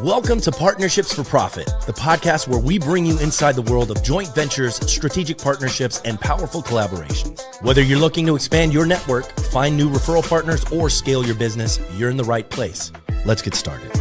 Welcome to Partnerships for Profit, the podcast where we bring you inside the world of joint ventures, strategic partnerships, and powerful collaborations. Whether you're looking to expand your network, find new referral partners, or scale your business, you're in the right place. Let's get started.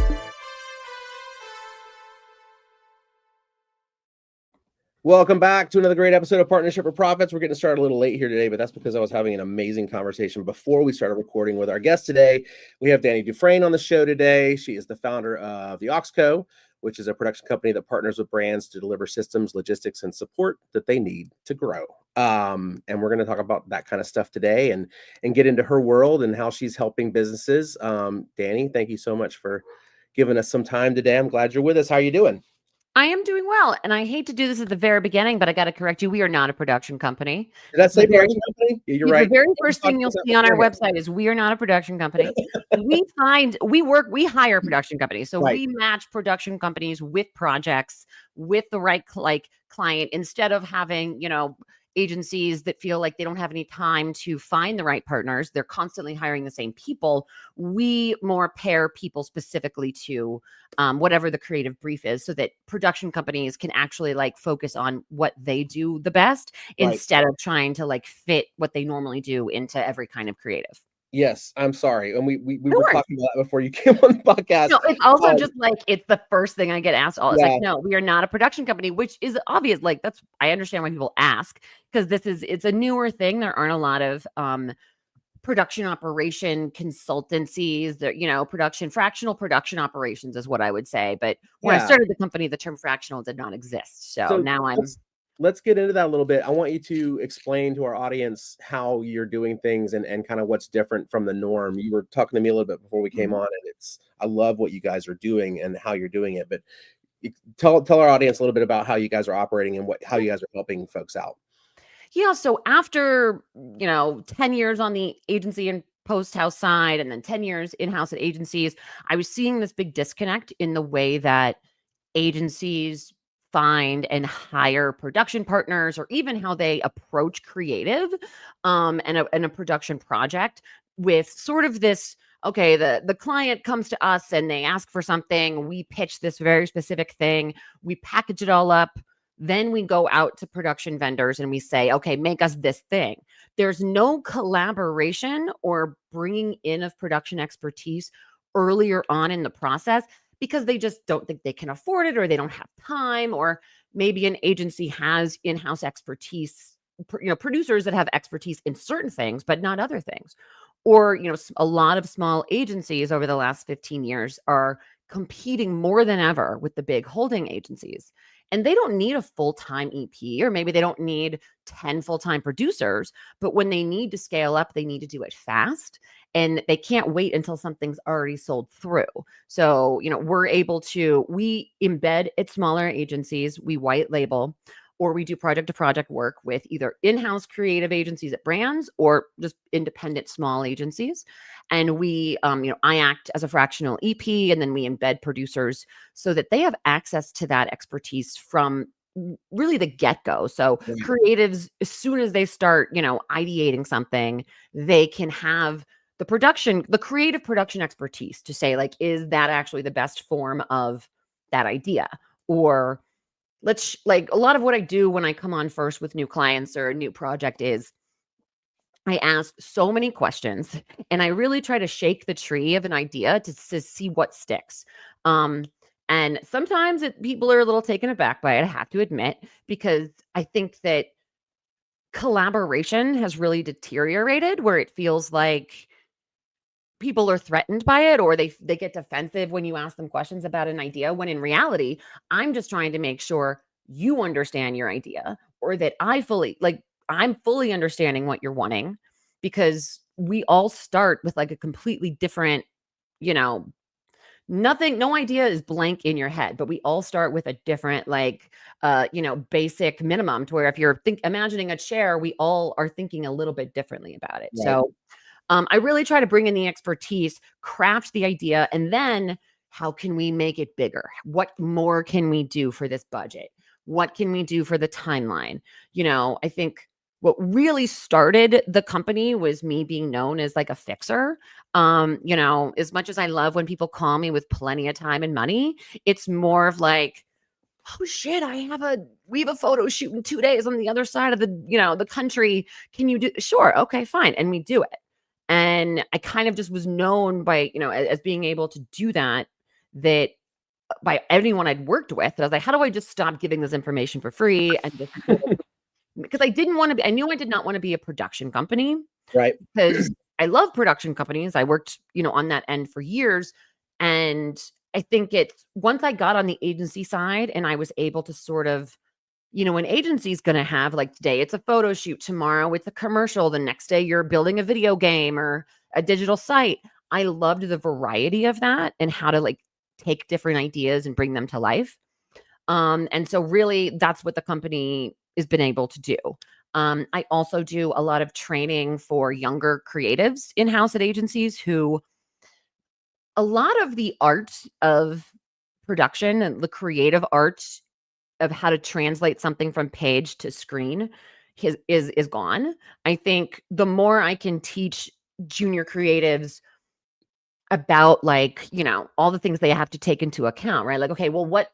Welcome back to another great episode of Partnership for Profits. We're getting started a little late here today, but that's because I was having an amazing conversation before we started recording with our guest today. We have Dani Dufresne on the show today. She is the founder of the Oxco, which is a production company that partners with brands to deliver systems, logistics, and support that they need to grow. And we're going to talk about that kind of stuff today and get into her world and how she's helping businesses. Dani, thank you so much for giving us some time today. I'm glad you're with us. How are you doing? I am doing well, and I hate to do this at the very beginning, but I got to correct you. We are not a production company. Did I say production company? Yeah, you're right. The very first thing you'll see on our website is we are not a production company. we hire production companies. So we match production companies with projects, with the right client, instead of having, agencies that feel like they don't have any time to find the right partners. They're constantly hiring the same people. We more pair people specifically to whatever the creative brief is, so that production companies can actually focus on what they do the best, instead of trying to fit what they normally do into every kind of creative. Yes, I'm sorry. And we were talking about that before you came on the podcast. No, it's also just it's the first thing I get asked. It's no, we are not a production company, which is obvious. I understand why people ask, because it's a newer thing. There aren't a lot of production operation consultancies, fractional production operations is what I would say. But when I started the company, the term fractional did not exist. So now let's get into that a little bit. I want you to explain to our audience how you're doing things and kind of what's different from the norm. You were talking to me a little bit before we came on, and I love what you guys are doing and how you're doing it. But tell our audience a little bit about how you guys are operating and how you guys are helping folks out. Yeah. So after, 10 years on the agency and post house side, and then 10 years in-house at agencies, I was seeing this big disconnect in the way that agencies find and hire production partners, or even how they approach creative and a production project, with sort of this, okay, the client comes to us and they ask for something, we pitch this very specific thing, we package it all up, then we go out to production vendors and we say, okay, make us this thing. There's no collaboration or bringing in of production expertise earlier on in the process, because they just don't think they can afford it, or they don't have time, or maybe an agency has in-house expertise, producers that have expertise in certain things, but not other things. Or, a lot of small agencies over the last 15 years are competing more than ever with the big holding agencies. And they don't need a full-time EP, or maybe they don't need 10 full-time producers, but when they need to scale up, they need to do it fast, and they can't wait until something's already sold through. So, we embed at smaller agencies, we white label, or we do project to project work with either in-house creative agencies at brands or just independent small agencies. And we, I act as a fractional EP, and then we embed producers so that they have access to that expertise from really the get-go. So creatives, as soon as they start, ideating something, they can have the creative production expertise to say, is that actually the best form of that idea? Or a lot of what I do when I come on first with new clients or a new project is I ask so many questions, and I really try to shake the tree of an idea to see what sticks. And sometimes people are a little taken aback by it, I have to admit, because I think that collaboration has really deteriorated, where it feels like people are threatened by it, or they get defensive when you ask them questions about an idea, when in reality, I'm just trying to make sure you understand your idea, or that I'm fully understanding what you're wanting, because we all start with a completely different, no idea is blank in your head, but we all start with a different, basic minimum, to where if you're imagining a chair, we all are thinking a little bit differently about it. Right. So I really try to bring in the expertise, craft the idea, and then how can we make it bigger? What more can we do for this budget? What can we do for the timeline? I think what really started the company was me being known as like a fixer. You know, as much as I love when people call me with plenty of time and money, it's more of like, oh shit, we have a photo shoot in 2 days on the other side of the, you know, the country. Can you do? Sure. Okay, fine. And we do it. And I kind of just was known by, you know, as being able to do that, that by anyone I'd worked with. I was like, how do I just stop giving this information for free and just because I didn't want to be, I knew I did not want to be a production company Right. because I love production companies. I worked, you know, on that end for years. And I think it's once I got on the agency side and I was able to sort of, you know, an agency's going to have like today it's a photo shoot, tomorrow it's a commercial, the next day you're building a video game or a digital site. I loved the variety of that and how to like take different ideas and bring them to life. And so really that's what the company has been able to do. I also do a lot of training for younger creatives in-house at agencies who a lot of the art of production and the creative art of how to translate something from page to screen is gone. I think the more I can teach junior creatives about like, you know, all the things they have to take into account, right? Like, okay, well,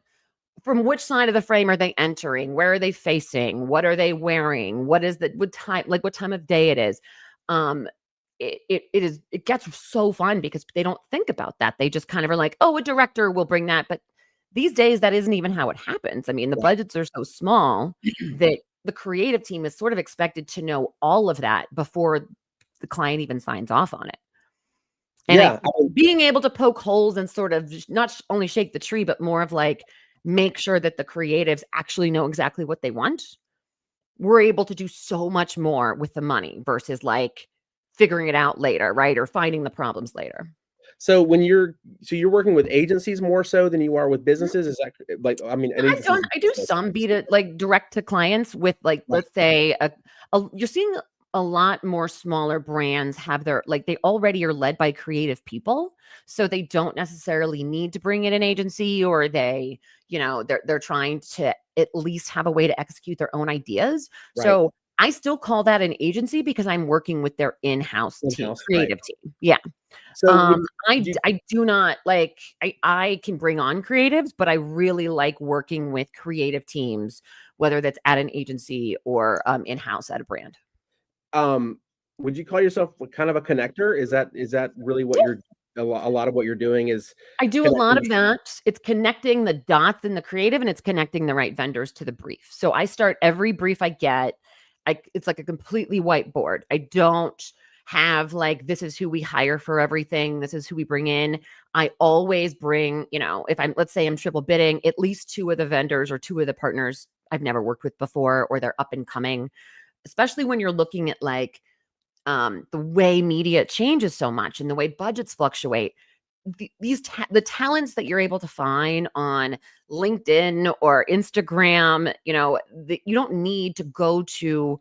from which side of the frame are they entering? Where are they facing? What are they wearing? What time of day it is? It gets so fun because they don't think about that. They just kind of are like, oh, a director will bring that. But these days, that isn't even how it happens. I mean, the budgets are so small that the creative team is sort of expected to know all of that before the client even signs off on it. And being able to poke holes and sort of not only shake the tree, but more of like, make sure that the creatives actually know exactly what they want. We're able to do so much more with the money versus like figuring it out later, right? Or finding the problems later. So you're working with agencies more so than you are with businesses? Is that like, I mean, I do some like direct to clients with like, let's say you're seeing a lot more smaller brands have their, like they already are led by creative people. So they don't necessarily need to bring in an agency or they, you know, they're trying to at least have a way to execute their own ideas. Right. So I still call that an agency because I'm working with their in-house team, creative team. Yeah. So I do not like, I can bring on creatives, but I really like working with creative teams, whether that's at an agency or in-house at a brand. Would you call yourself kind of a connector? Is that really what you're a lot of what you're doing is? I do a lot of that. It's connecting the dots in the creative and it's connecting the right vendors to the brief. So I start every brief I get, it's like a completely whiteboard. I don't have like, this is who we hire for everything. This is who we bring in. I always bring, you know, let's say I'm triple bidding, at least 2 of the vendors or 2 of the partners I've never worked with before, or they're up and coming, especially when you're looking at like the way media changes so much and the way budgets fluctuate. The talents that you're able to find on LinkedIn or Instagram, you know, you don't need to go to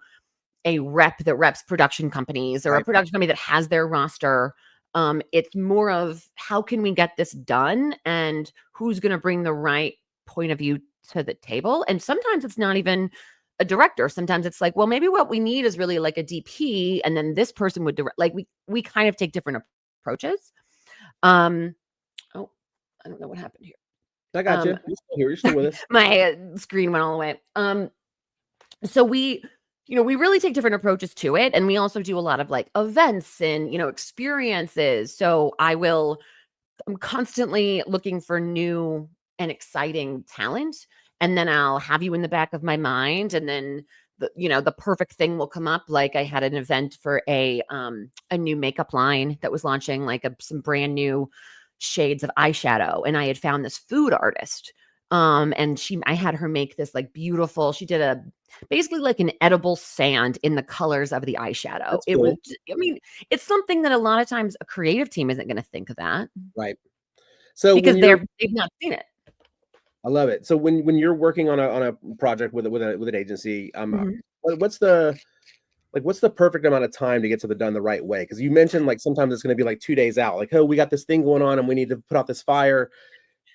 a rep that reps production companies or a production company that has their roster. It's more of how can we get this done and who's going to bring the right point of view to the table. And sometimes it's not even a director. Sometimes it's like, well, maybe what we need is really like a DP, and then this person would direct. Like we kind of take different approaches. Oh, I don't know what happened here. I got you. You're still with us. My screen went all the way. So we really take different approaches to it. And we also do a lot of like events and, you know, experiences. So I'm constantly looking for new and exciting talent. And then I'll have you in the back of my mind. And then the perfect thing will come up. Like I had an event for a new makeup line that was launching like some brand new shades of eyeshadow. And I had found this food artist. And I had her make this like beautiful, she did basically like an edible sand in the colors of the eyeshadow. That's cool. It's something that a lot of times a creative team isn't going to think of that. Right. So because they've not seen it. I love it. So when you're working on a project with an agency, what's the perfect amount of time to get something done the right way? Because you mentioned like sometimes it's going to be like 2 days out. Like, oh, we got this thing going on and we need to put out this fire.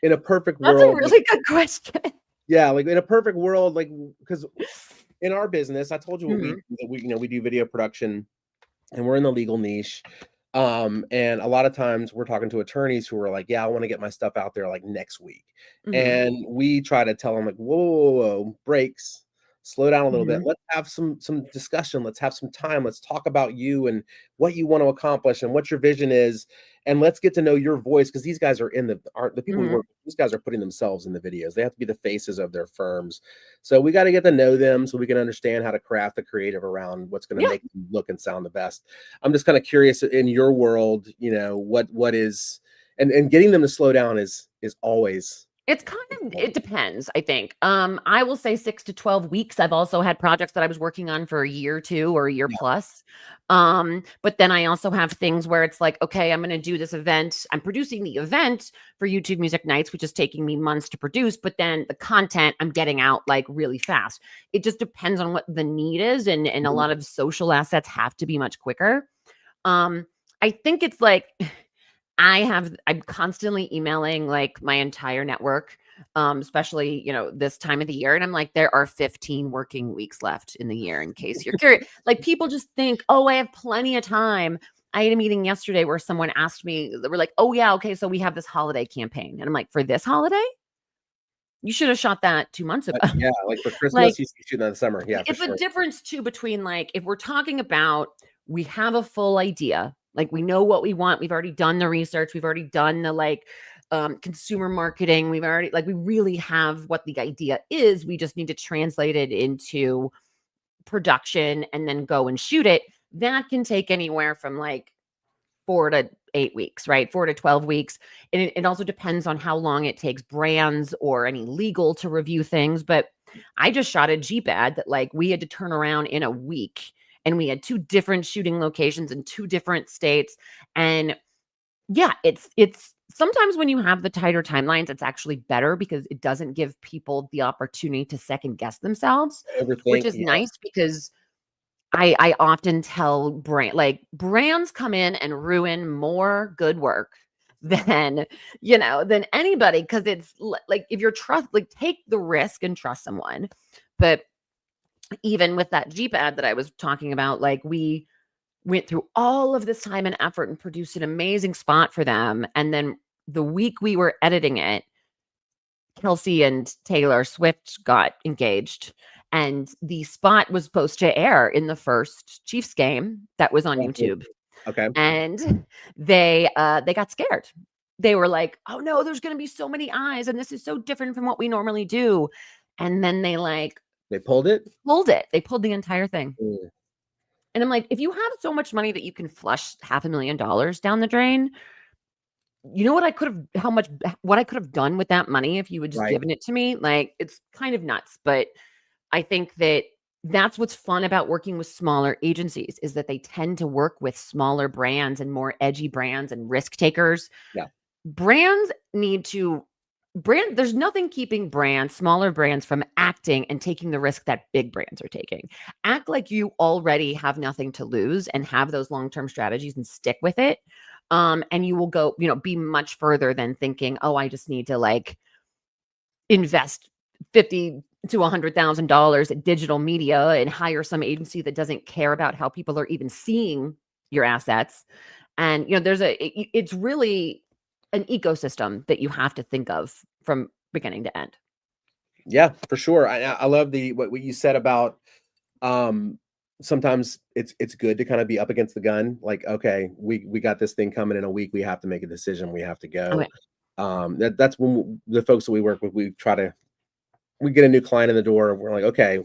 In a perfect world, that's a really good question. Yeah, like in a perfect world, like because in our business, I told you what Mhm. we do video production, and we're in the legal niche. And a lot of times we're talking to attorneys who are like, yeah, I want to get my stuff out there like next week. Mhm. And we try to tell them like, whoa, whoa, whoa, breaks, slow down a little bit. Mhm. Let's have some discussion. Let's have some time. Let's talk about you and what you want to accomplish and what your vision is. And let's get to know your voice, because these guys are the people we Mhm. work with. These guys are putting themselves in the videos. They have to be the faces of their firms. So we got to get to know them so we can understand how to craft the creative around what's going to Yeah. make them look and sound the best. I'm just kind of curious in your world, what is, and getting them to slow down is always It's kind of it depends, I think. I will say 6 to 12 weeks. I've also had projects that I was working on for a year or 2 or a year yeah, plus. But then I also have things where it's like, okay, I'm gonna do this event. I'm producing the event for YouTube Music Nights, which is taking me months to produce, but then the content I'm getting out like really fast. It just depends on what the need is, and a lot of social assets have to be much quicker. Um, I think it's like I'm constantly emailing like my entire network, especially, this time of the year. And I'm like, there are 15 working weeks left in the year, in case you're curious. Like, people just think, oh, I have plenty of time. I had a meeting yesterday where someone asked me, they were like, oh, yeah, okay, so we have this holiday campaign. And I'm like, for this holiday? You should have shot that 2 months ago. yeah, like for Like, Christmas, you shoot in the summer. Yeah, for it's a sure. difference too between, like, if we're talking about we have a full idea, like we know what we want, we've already done the research, we've already done the like consumer marketing, we've already like we really have what the idea is. We just need to translate it into production and then go and shoot it. That can take anywhere from like 4 to 8 weeks, right? 4 to 12 weeks. And it also depends on how long it takes brands or any legal to review things. But I just shot a Jeep ad that like we had to turn around in a week. And we had 2 different shooting locations in 2 different states. And yeah, it's sometimes when you have the tighter timelines, it's actually better because it doesn't give people the opportunity to second guess themselves, which Overthink, is yeah, nice because I often tell brands come in and ruin more good work than, than anybody, because it's like if you're take the risk and trust someone. But even with that Jeep ad that I was talking about, like we went through all of this time and effort and produced an amazing spot for them. And then the week we were editing it, Kelsey and Taylor Swift got engaged, and the spot was supposed to air in the first Chiefs game that was on YouTube, okay. and they got scared. They were like, "Oh no, there's going to be so many eyes, and this is so different from what we normally do." And then they like They pulled it. pulled it. They pulled the entire thing. Mm, And I'm like, if you have so much money that you can flush $500,000 down the drain, you know what what I could have done with that money if you had just right. given it to me? Like, it's kind of nuts, but I think that that's what's fun about working with smaller agencies, is that they tend to work with smaller brands and more edgy brands and risk takers. Yeah. Brands need to there's nothing keeping smaller brands from acting and taking the risk that big brands are taking. Act like you already have nothing to lose and have those long-term strategies and stick with it. And you will go, be much further than thinking, oh, I just need to like invest 50 to $100,000 in digital media and hire some agency that doesn't care about how people are even seeing your assets. And it's really an ecosystem that you have to think of from beginning to end. Yeah, for sure. I love what you said about um sometimes it's good to kind of be up against the gun. Like, okay, we got this thing coming in a week. We have to make a decision. We have to go. Okay. That's when the folks that we work with, we get a new client in the door. We're like, okay,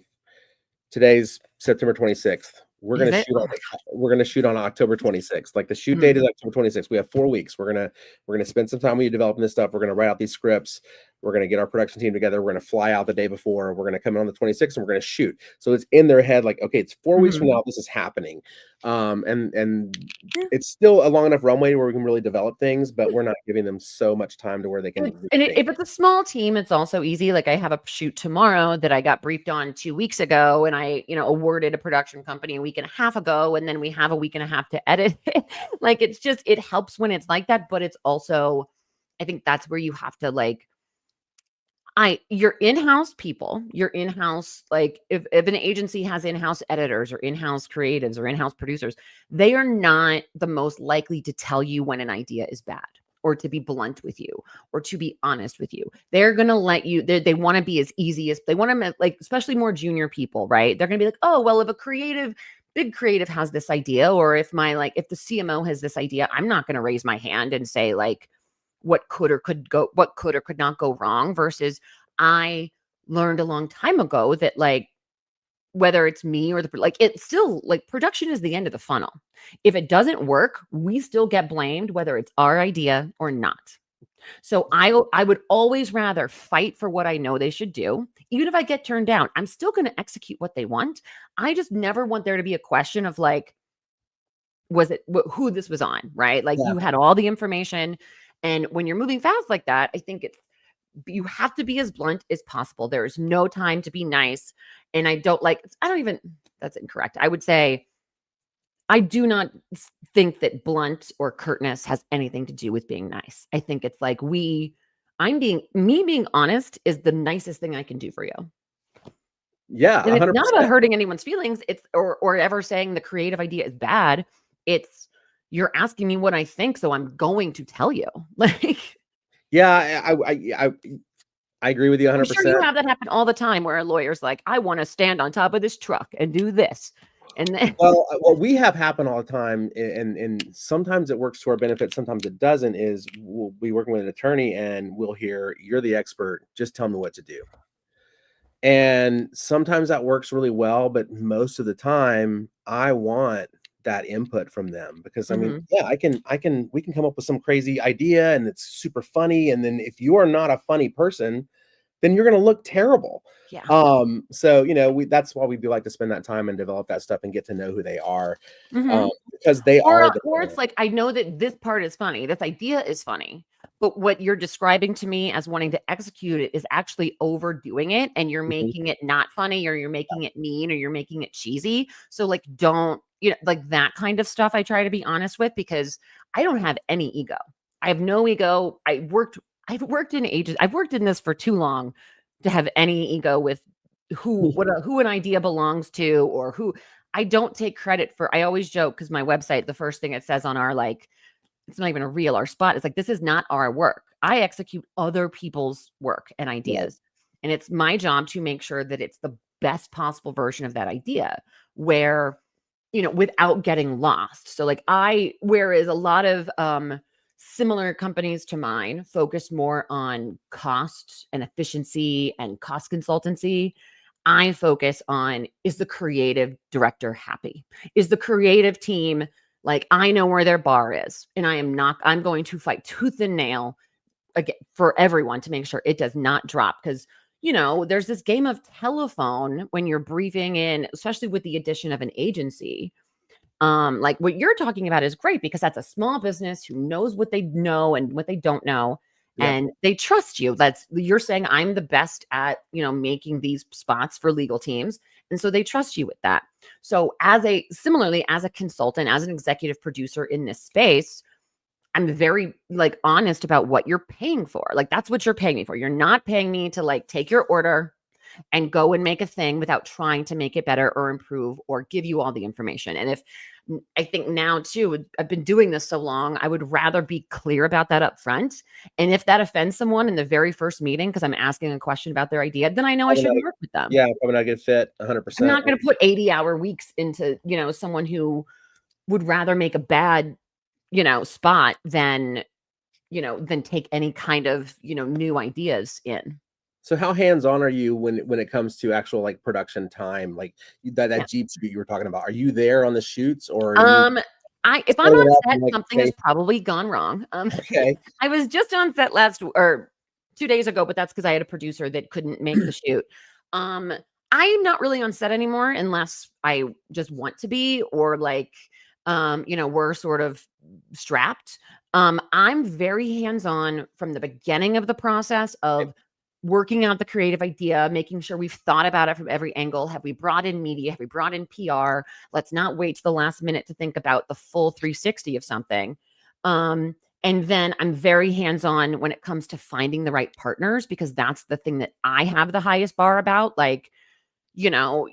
today's September 26th. Is it? Oh my We're gonna shoot on October 26th. Like the shoot God. date is October 26th. We have 4 weeks. We're gonna spend some time with you developing this stuff. We're gonna write out these scripts. We're gonna get our production team together. We're gonna fly out the day before. We're gonna come in on the 26th and we're gonna shoot. So it's in their head, like, okay, it's 4 weeks from Mhm. now. This is happening. And Yeah. it's still a long enough runway where we can really develop things, but we're not giving them so much time to where they can If it's a small team, it's also easy. Like I have a shoot tomorrow that I got briefed on 2 weeks ago, and I, awarded a production company a week and a half ago, and then we have a week and a half to edit. Like it helps when it's like that, but it's also, I think that's where you have to like Your in-house people, your in-house, like if an agency has in-house editors or in-house creatives or in-house producers, they are not the most likely to tell you when an idea is bad or to be blunt with you or to be honest with you. They're going to let you, they want to be as easy as they want to, like, especially more junior people, right? They're going to be like, oh, well, if a big creative has this idea, or if the CMO has this idea, I'm not going to raise my hand and say like, what could or could not go wrong, versus I learned a long time ago that like whether it's me or it's still like production is the end of the funnel. If it doesn't work, we still get blamed whether it's our idea or not. So I would always rather fight for what I know they should do. Even if I get turned down, I'm still going to execute what they want. I just never want there to be a question of like, was it who this was on, right? Like you had all the information. And when you're moving fast like that, I think you have to be as blunt as possible. There is no time to be nice. And that's incorrect. I would say, I do not think that blunt or curtness has anything to do with being nice. I think it's like being honest is the nicest thing I can do for you. Yeah. And 100%. it's not about hurting anyone's feelings. It's or ever saying the creative idea is bad. It's you're asking me what I think, so I'm going to tell you. Like, yeah, I agree with you 100%. I'm sure you have that happen all the time where a lawyer's like, I want to stand on top of this truck and do this. And then well, we have happen all the time, and sometimes it works to our benefit, sometimes it doesn't, is we'll be working with an attorney and we'll hear, you're the expert, just tell me what to do. And sometimes that works really well, but most of the time I want that input from them, because I mean, we can come up with some crazy idea and it's super funny. And then if you are not a funny person, then you're going to look terrible. Yeah. So, that's why we do like to spend that time and develop that stuff and get to know who they are. Because they are. Or it's like, I know that this part is funny. This idea is funny. But what you're describing to me as wanting to execute it is actually overdoing it. And you're making it not funny, or you're making it mean, or you're making it cheesy. So like, don't, like that kind of stuff I try to be honest with, because I don't have any ego. I have no ego. I've worked in ages. I've worked in this for too long to have any ego with who an idea belongs to, or who. I don't take credit for. I always joke, because my website, the first thing it says on our it's not even our spot. It's like, this is not our work. I execute other people's work and ideas. And it's my job to make sure that it's the best possible version of that idea, where, without getting lost. So like whereas a lot of similar companies to mine focus more on cost and efficiency and cost consultancy, I focus on, is the creative director happy? Is the creative team, like, I know where their bar is, and I'm going to fight tooth and nail again for everyone to make sure it does not drop. Because, there's this game of telephone when you're briefing in, especially with the addition of an agency. Like what you're talking about is great, because that's a small business who knows what they know and what they don't know. And they trust you. You're saying, I'm the best at, making these spots for legal teams. And so they trust you with that. So similarly, as a consultant, as an executive producer in this space, I'm very honest about what you're paying for. Like, that's what you're paying me for. You're not paying me to take your order and go and make a thing without trying to make it better or improve or give you all the information. And I think now too, I've been doing this so long, I would rather be clear about that up front. And if that offends someone in the very first meeting, because I'm asking a question about their idea, then I know I shouldn't work with them. Yeah, probably not a good fit, 100%. I'm not going to put 80-hour weeks into, someone who would rather make a bad, spot than take any kind of, new ideas in. So how hands-on are you when it comes to actual production time, that Jeep shoot you were talking about? Are you there on the shoots, or if I'm on set, something has probably gone wrong. Okay. I was just on set 2 days ago, but that's because I had a producer that couldn't make the shoot. I'm not really on set anymore unless I just want to be, or we're sort of strapped. I'm very hands-on from the beginning of the process of working out the creative idea, making sure we've thought about it from every angle. Have we brought in media? Have we brought in PR? Let's not wait to the last minute to think about the full 360 of something. And And then I'm very hands-on when it comes to finding the right partners, because that's the thing that I have the highest bar about. Like, you know,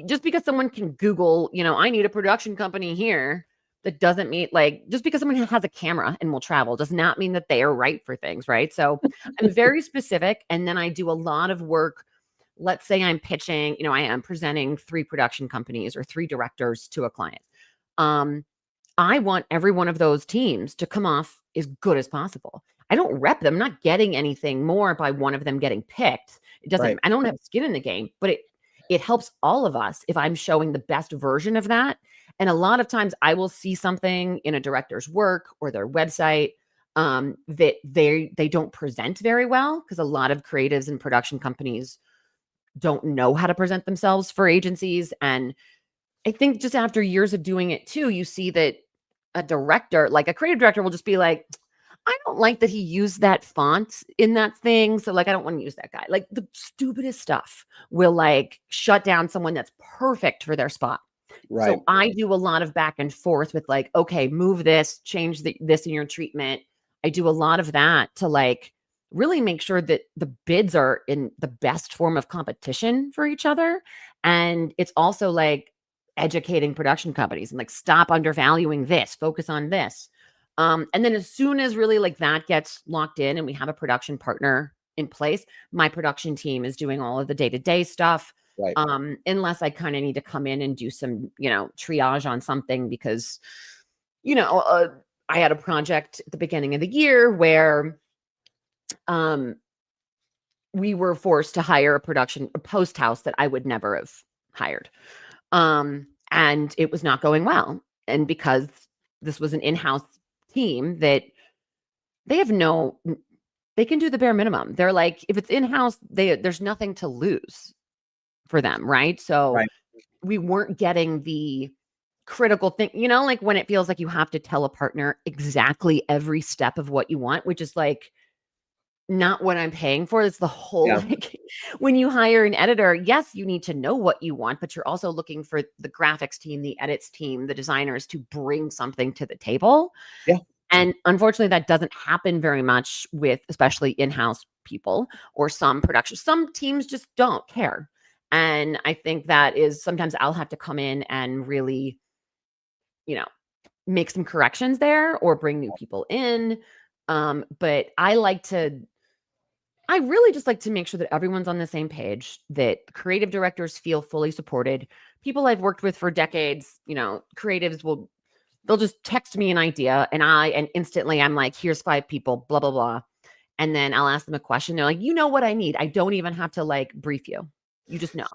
just because someone can Google, I need a production company here, that doesn't mean, like, just because someone has a camera and will travel does not mean that they are right for things, right? So I'm very specific. And then I do a lot of work. Let's say I'm pitching, I am presenting 3 production companies or 3 directors to a client. I want every one of those teams to come off as good as possible. I don't rep them. I'm not getting anything more by one of them getting picked. It doesn't, Right. I don't have skin in the game, but it helps all of us if I'm showing the best version of that. And a lot of times I will see something in a director's work or their website that they don't present very well, because a lot of creatives and production companies don't know how to present themselves for agencies. And I think just after years of doing it too, you see that a director, like a creative director, will just be like, I don't like that he used that font in that thing. So, like, I don't want to use that guy. Like, the stupidest stuff will like shut down someone that's perfect for their spot. Right. So I do a lot of back and forth with, like, okay, move this, change this in your treatment. I do a lot of that to like really make sure that the bids are in the best form of competition for each other. And it's also like educating production companies and like, stop undervaluing this, focus on this. And then as soon as really like that gets locked in and we have a production partner in place, my production team is doing all of the day-to-day stuff. Right. Unless I kind of need to come in and do some, triage on something, because, I had a project at the beginning of the year where we were forced to hire a post house that I would never have hired. And it was not going well. And because this was an in-house team that they can do the bare minimum. They're like, if it's in-house, there's nothing to lose for them, right? So Right. we weren't getting the critical thing, like when it feels like you have to tell a partner exactly every step of what you want, which is like not what I'm paying for. It's the whole, Yeah. like, when you hire an editor, yes, you need to know what you want, but you're also looking for the graphics team, the edits team, the designers to bring something to the table. Yeah. And unfortunately, that doesn't happen very much with especially in-house people or some production. Some teams just don't care. And I think that is sometimes I'll have to come in and really, make some corrections there or bring new people in. But I really just like to make sure that everyone's on the same page, that creative directors feel fully supported. People I've worked with for decades, creatives they'll just text me an idea and instantly I'm like, here's 5 people, blah, blah, blah. And then I'll ask them a question. They're like, you know what I need. I don't even have to like brief you. You just know.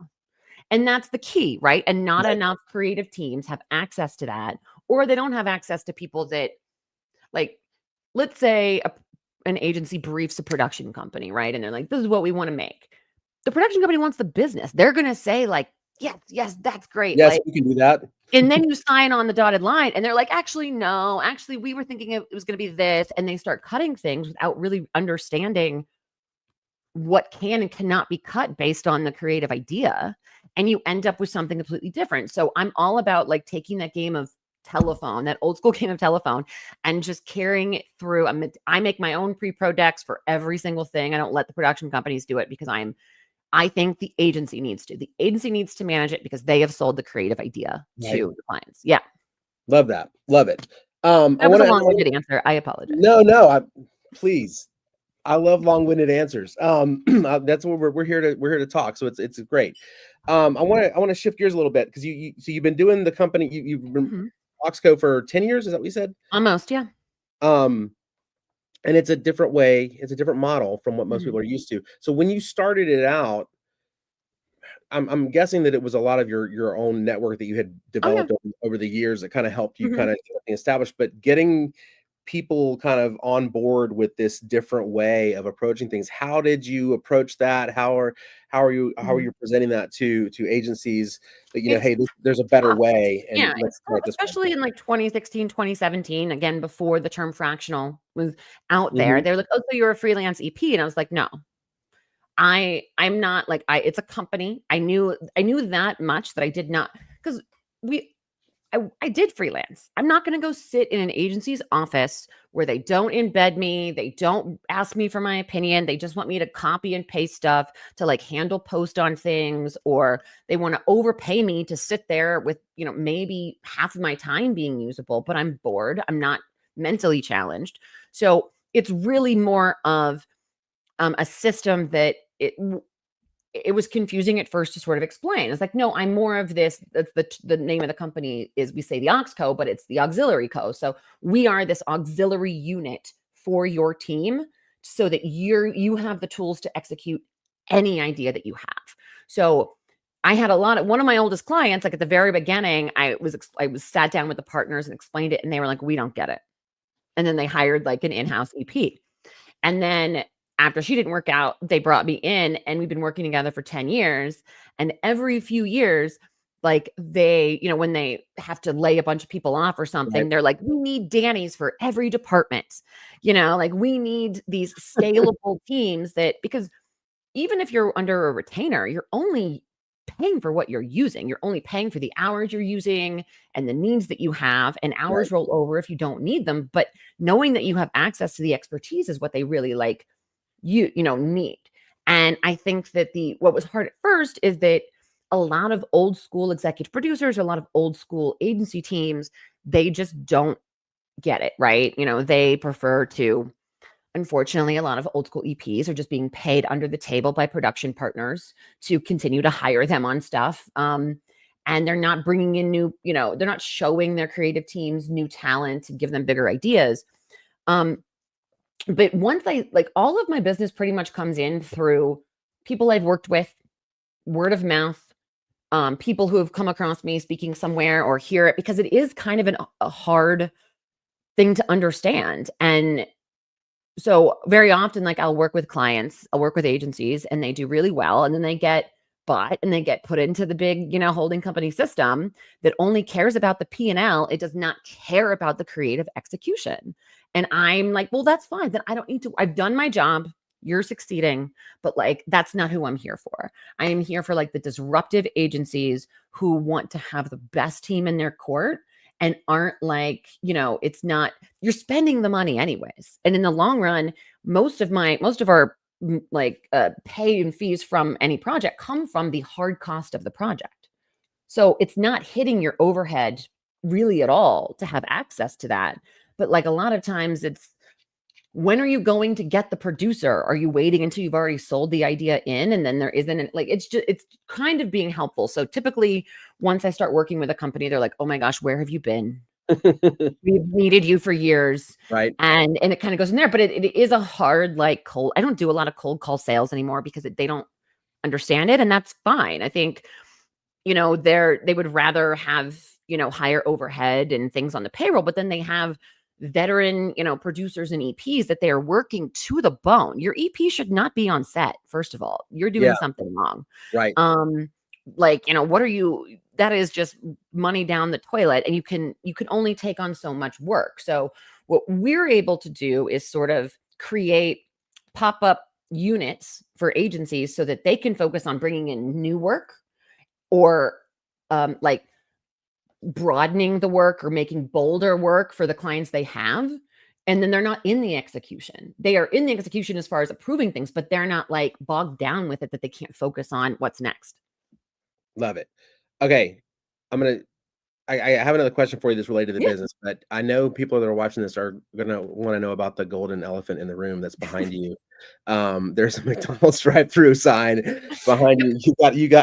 And that's the key, right? And not Right. enough creative teams have access to that, or they don't have access to people that, like, let's say an agency briefs a production company, right? And they're like, this is what we want to make. The production company wants the business. They're going to say like, yes, that's great. Yes, Like, we can do that. and then you sign on the dotted line and they're like, actually, no, actually, we were thinking it was going to be this. And they start cutting things without really understanding what can and cannot be cut based on the creative idea. And you end up with something completely different. So I'm all about like taking that game of telephone, that old school game of telephone, and just carrying it through. I make my own pre-pro decks for every single thing. I don't let the production companies do it because I think the agency needs to. The agency needs to manage it because they have sold the creative idea to the clients. Yeah. Love that. Love it. That was a long-winded answer. I apologize. No, please. I love long-winded answers. That's what we're here to talk. So it's great. I want to shift gears a little bit because you've been doing the company. You've been Oxco for 10 years. Is that what you said? Almost, yeah. And it's a different way. It's a different model from what most people are used to. So when you started it out, I'm guessing that it was a lot of your own network that you had developed over the years that kind of helped you kind of get something established, but getting people kind of on board with this different way of approaching things. How did you approach that? How are you presenting that to agencies that, hey, there's a better way? And yeah, especially in like 2016, 2017, again, before the term fractional was out there. They're like, oh, so you're a freelance EP. And I was like, no. I'm not like it's a company. I knew that much that I did not, because I did freelance. I'm not going to go sit in an agency's office where they don't embed me. They don't ask me for my opinion. They just want me to copy and paste stuff to like handle post on things, or they want to overpay me to sit there with, maybe half of my time being usable, but I'm bored. I'm not mentally challenged. So it's really more of a system that it was confusing at first to sort of explain. It's like, no, I'm more of this. That's the name of the company is, we say the Auxco, but it's the auxiliary co. So we are this auxiliary unit for your team so that you have the tools to execute any idea that you have. So I had one of my oldest clients, like at the very beginning, I was sat down with the partners and explained it, and they were like, we don't get it. And then they hired like an in-house EP. And then after she didn't work out, they brought me in, and we've been working together for 10 years. And every few years, like they, when they have to lay a bunch of people off or something, Right. they're like, we need Dani's for every department, like we need these scalable teams because even if you're under a retainer, you're only paying for what you're using. You're only paying for the hours you're using and the needs that you have, and hours roll over if you don't need them. But knowing that you have access to the expertise is what they really need. And I think that what was hard at first is that a lot of old school executive producers, a lot of old school agency teams, they just don't get it, right? They prefer to, unfortunately, a lot of old school EPs are just being paid under the table by production partners to continue to hire them on stuff. And they're not bringing in they're not showing their creative teams new talent to give them bigger ideas. But once all of my business pretty much comes in through people I've worked with, word of mouth, people who have come across me speaking somewhere or hear it, because it is kind of a hard thing to understand. And so very often, like I'll work with clients, I'll work with agencies, and they do really well. And then they get bought and they get put into the big, holding company system that only cares about the P&L. It does not care about the creative execution. And I'm like, well, that's fine. Then I don't need to. I've done my job. You're succeeding, but that's not who I'm here for. I am here for the disruptive agencies who want to have the best team in their court and aren't it's not, you're spending the money anyways. And in the long run, most of our pay and fees from any project come from the hard cost of the project. So it's not hitting your overhead really at all to have access to that. But a lot of times it's, when are you going to get the producer? Are you waiting until you've already sold the idea in? And then there isn't it's kind of being helpful. So typically once I start working with a company, they're like, oh my gosh, where have you been? We've needed you for years. Right. And it kind of goes in there, but it is a hard, cold. I don't do a lot of cold call sales anymore because they don't understand it. And that's fine. I think, they would rather have, higher overhead and things on the payroll, but then they have veteran, producers and EPs that they are working to the bone. Your EP should not be on set. First of all, you're doing something wrong. Right. What are you, that is just money down the toilet, and you can only take on so much work. So what we're able to do is sort of create pop-up units for agencies so that they can focus on bringing in new work or broadening the work or making bolder work for the clients they have. And then they're not in the execution. They are in the execution as far as approving things, but they're not bogged down with it that they can't focus on what's next. Love it. Okay. I have another question for you that's related to the business, but I know people that are watching this are going to want to know about the golden elephant in the room that's behind you. There's a McDonald's drive-through sign behind you.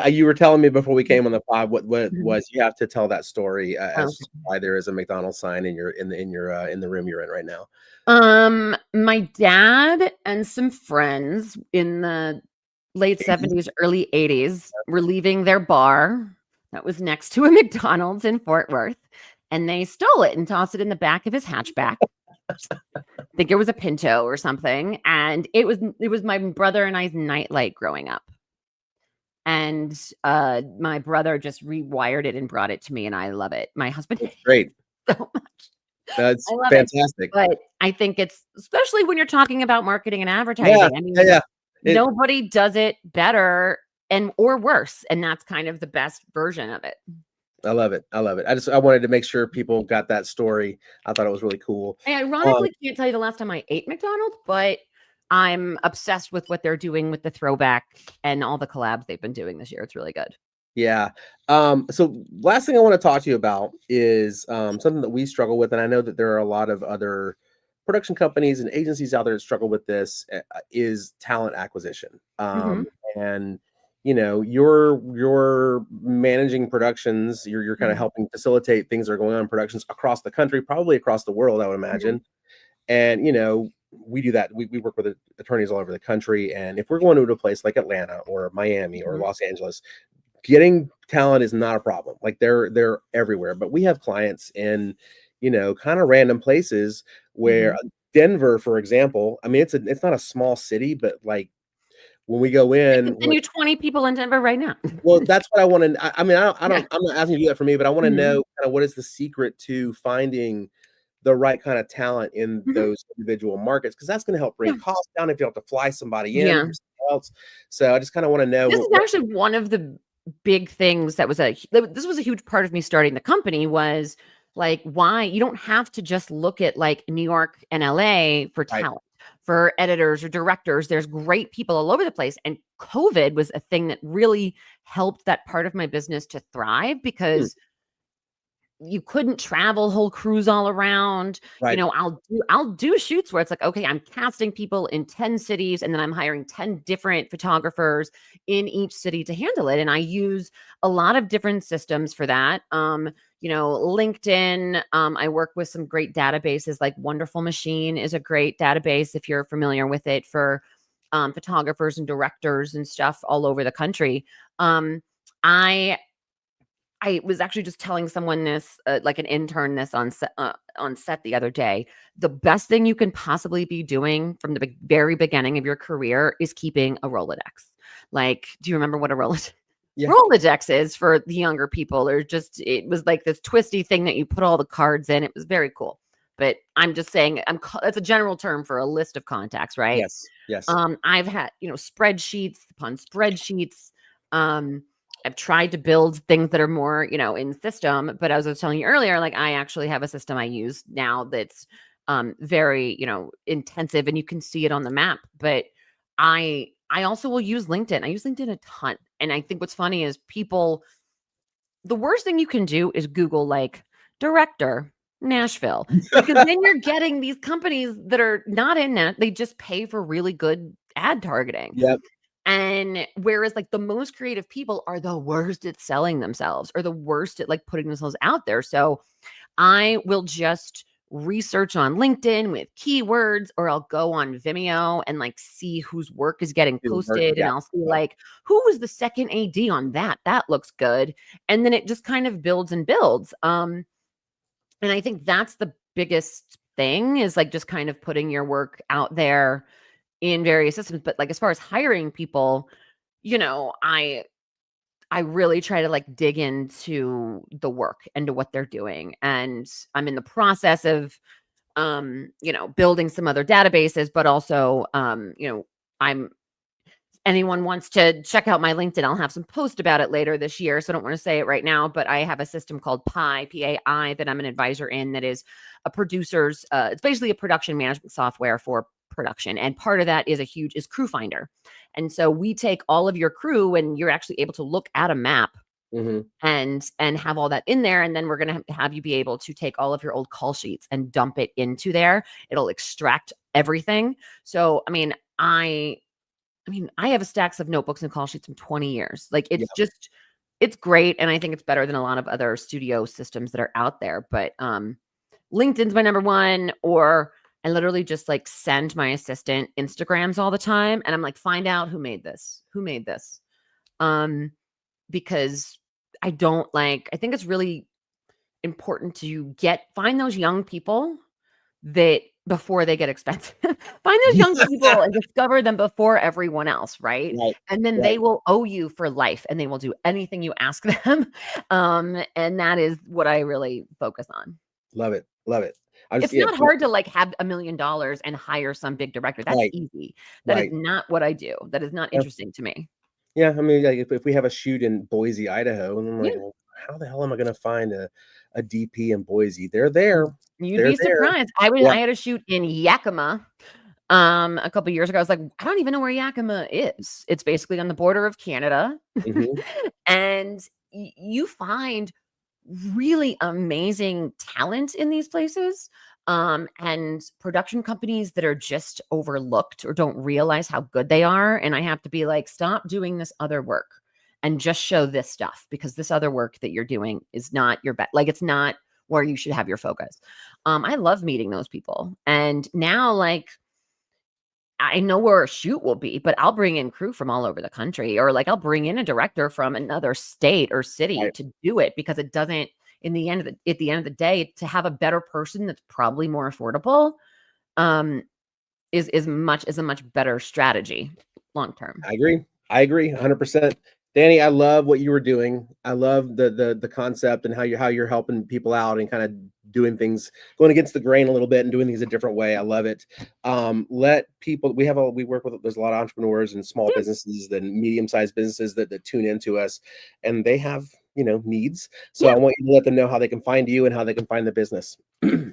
You were telling me before we came on the pod what it was. You have to tell that story as to why there is a McDonald's sign in the room you're in right now. My dad and some friends in the late 70s, early 80s were leaving their bar that was next to a McDonald's in Fort Worth, and they stole it and tossed it in the back of his hatchback. I think it was a Pinto or something, and it was my brother and I's nightlight growing up. And my brother just rewired it and brought it to me, and I love it. My husband hates Great. it so much. That's I love fantastic. it, but I think it's, especially when you're talking about marketing and advertising. Nobody does it better or worse, and that's kind of the best version of it. I love it. I love it. I wanted to make sure people got that story. I thought it was really cool. I ironically can't tell you the last time I ate McDonald's, but I'm obsessed with what they're doing with the throwback and all the collabs they've been doing this year. It's really good. Yeah. So last thing I want to talk to you about is something that we struggle with, and I know that there are a lot of other production companies and agencies out there that struggle with this, is talent acquisition. And you're managing productions, you're kind of helping facilitate things that are going on in productions across the country, probably across the world, I would imagine. And we do that. We work with attorneys all over the country, and if we're going to a place like Atlanta or Miami or Los Angeles, getting talent is not a problem. Like they're everywhere. But we have clients in kind of random places where Denver, for example, I mean, it's not a small city, but like when we go in, and you 20 people in Denver right now. well, that's what I want to. I mean, I'm not asking you to do that for me, but I want to know kind of what is the secret to finding the right kind of talent in those individual markets, because that's going to help bring costs down if you have to fly somebody in or something else. So I just kind of want to know. This is actually one of the big things that was this was a huge part of me starting the company, was like, why you don't have to just look at like New York and LA for talent, for editors or directors. There's great people all over the place. And COVID was a thing that really helped that part of my business to thrive, because you couldn't travel whole crews all around. I'll do shoots where it's like, okay, I'm casting people in 10 cities and then I'm hiring 10 different photographers in each city to handle it. And I use a lot of different systems for that. LinkedIn, I work with some great databases, like Wonderful Machine is a great database if you're familiar with it, for photographers and directors and stuff all over the country. I was actually just telling someone this, like an intern, this on set the other day. The best thing you can possibly be doing from the very beginning of your career is keeping a Rolodex. Like, do you remember what a Rolodex? Yeah. Rolodex is, for the younger people, or just, it was like this twisty thing that you put all the cards in. It was very cool. But I'm just saying, it's a general term for a list of contacts, right? Yes. I've had, spreadsheets upon spreadsheets. I've tried to build things that are more, in system, but as I was telling you earlier, like I actually have a system I use now that's very, intensive, and you can see it on the map. But I also will use LinkedIn. I use LinkedIn a ton. And I think what's funny is the worst thing you can do is Google like director Nashville, because then you're getting these companies that are not in that. They just pay for really good ad targeting. Yep. And whereas like the most creative people are the worst at selling themselves, or the worst at like putting themselves out there. So I will just research on LinkedIn with keywords, or I'll go on Vimeo and like see whose work is getting posted. And I'll see like, who was the second AD on that? That looks good. And then it just kind of builds and builds. And I think that's the biggest thing, is like just kind of putting your work out there in various systems. But like, as far as hiring people, I really try to like dig into the work and to what they're doing. And I'm in the process of, building some other databases, but also, anyone wants to check out my LinkedIn, I'll have some post about it later this year. So I don't want to say it right now, but I have a system called Pi, P-A-I, that I'm an advisor in, that is a producer's, it's basically a production management software for production. And part of that is Crew Finder. And so we take all of your crew, and you're actually able to look at a map and have all that in there. And then we're going to have you be able to take all of your old call sheets and dump it into there. It'll extract everything. So, I have a stacks of notebooks and call sheets from 20 years. Like it's great. And I think it's better than a lot of other studio systems that are out there. But LinkedIn's my number one, or I literally just like send my assistant Instagrams all the time. And I'm like, find out who made this. Because I think it's really important to find those young people that before they get expensive, find those young people and discover them before everyone else. Right. And then they will owe you for life, and they will do anything you ask them. And that is what I really focus on. Love it. It's not hard to like have $1 million and hire some big director. That's easy. That is not what I do. That is not interesting to me. Yeah. I mean, like if we have a shoot in Boise, Idaho, and I'm like, well, how the hell am I going to find a DP in Boise? They're there. You'd They're be there. surprised. I had a shoot in Yakima a couple years ago. I was like, I don't even know where Yakima is. It's basically on the border of Canada. Mhm. And you find really amazing talent in these places, and production companies that are just overlooked or don't realize how good they are. And I have to be like, stop doing this other work and just show this stuff, because this other work that you're doing is not your best. Like, it's not where you should have your focus. I love meeting those people. And now, like, I know where a shoot will be, but I'll bring in crew from all over the country, or like I'll bring in a director from another state or city Right. to do it, because it doesn't, at the end of the day, to have a better person that's probably more affordable, is a much better strategy long term. I agree 100%. Danny, I love what you were doing. I love the concept and how you're helping people out and kind of doing things, going against the grain a little bit and doing things a different way. I love it. Let people, we work with, there's a lot of entrepreneurs and small businesses and medium-sized businesses that tune into us, and they have, needs. So I want you to let them know how they can find you and how they can find the business.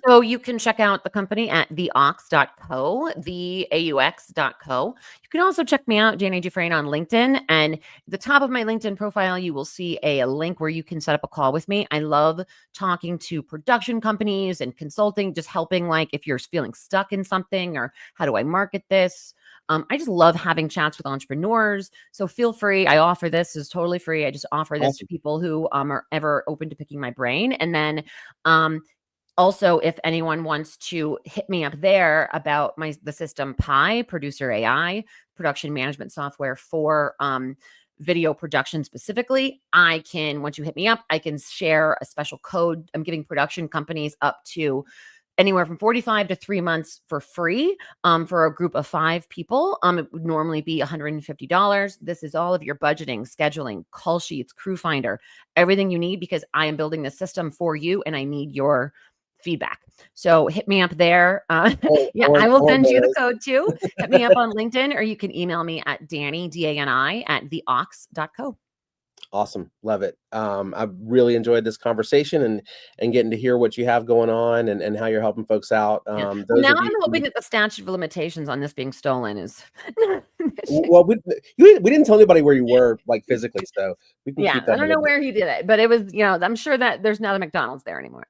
So you can check out the company at theaux.co, theaux.co. You can also check me out, Dani Dufresne, on LinkedIn. And at the top of my LinkedIn profile, you will see a link where you can set up a call with me. I love talking to production companies and consulting, just helping, like, if you're feeling stuck in something, or how do I market this? I just love having chats with entrepreneurs. So feel free. I offer this is totally free. I just offer this to people who are ever open to picking my brain. And then also, if anyone wants to hit me up there about the system Pi, Producer AI, production management software for video production specifically, once you hit me up, I can share a special code. I'm giving production companies up to anywhere from 45 to 3 months for free for a group of 5 people. It would normally be $150. This is all of your budgeting, scheduling, call sheets, crew finder, everything you need, because I am building the system for you and I need your feedback. So hit me up there. I will send you the code too. Hit me up on LinkedIn, or you can email me at Dani, DANI, at theaux.co. Awesome. Love it. I've really enjoyed this conversation and getting to hear what you have going on and how you're helping folks out. Now I'm hoping that the statute of limitations on this being stolen is. Well, we didn't tell anybody where you were, like, physically, so we can keep that. I don't know where he did it, but it was, I'm sure that there's not a McDonald's there anymore.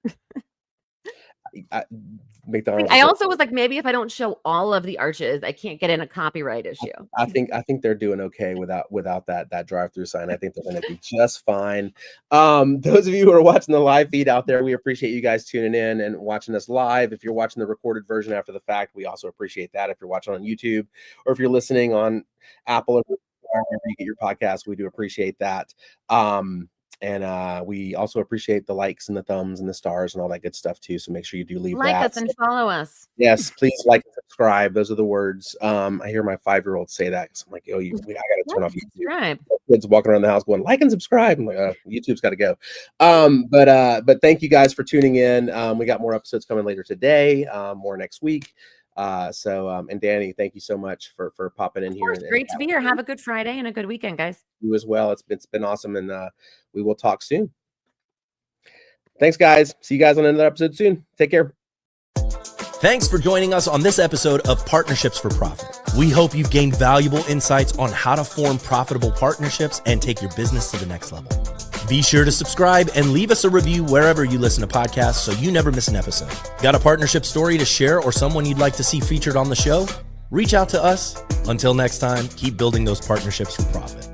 McDonald's. I also was like, maybe if I don't show all of the arches, I can't get in a copyright issue. I think they're doing okay without that drive-through sign. I think they're going to be just fine. Those of you who are watching the live feed out there, we appreciate you guys tuning in and watching us live. If you're watching the recorded version after the fact, we also appreciate that. If you're watching on YouTube, or if you're listening on Apple or wherever you get your podcast, we do appreciate that. And we also appreciate the likes and the thumbs and the stars and all that good stuff too. So make sure you do leave like us and follow us. Yes, please like and subscribe. Those are the words. I hear my 5-year-old say that, because I'm like, I got to turn off YouTube. Subscribe. Kids walking around the house going, like and subscribe. I'm like, YouTube's got to go. But thank you guys for tuning in. We got more episodes coming later today, more next week. And Dani, thank you so much for popping in here. It's great to be here. Have a good Friday and a good weekend, guys. You as well. It's been awesome, and we will talk soon. Thanks, guys. See you guys on another episode soon. Take care. Thanks for joining us on this episode of Partnerships for Profit. We hope you've gained valuable insights on how to form profitable partnerships and take your business to the next level. Be sure to subscribe and leave us a review wherever you listen to podcasts so you never miss an episode. Got a partnership story to share or someone you'd like to see featured on the show? Reach out to us. Until next time, keep building those partnerships for profit.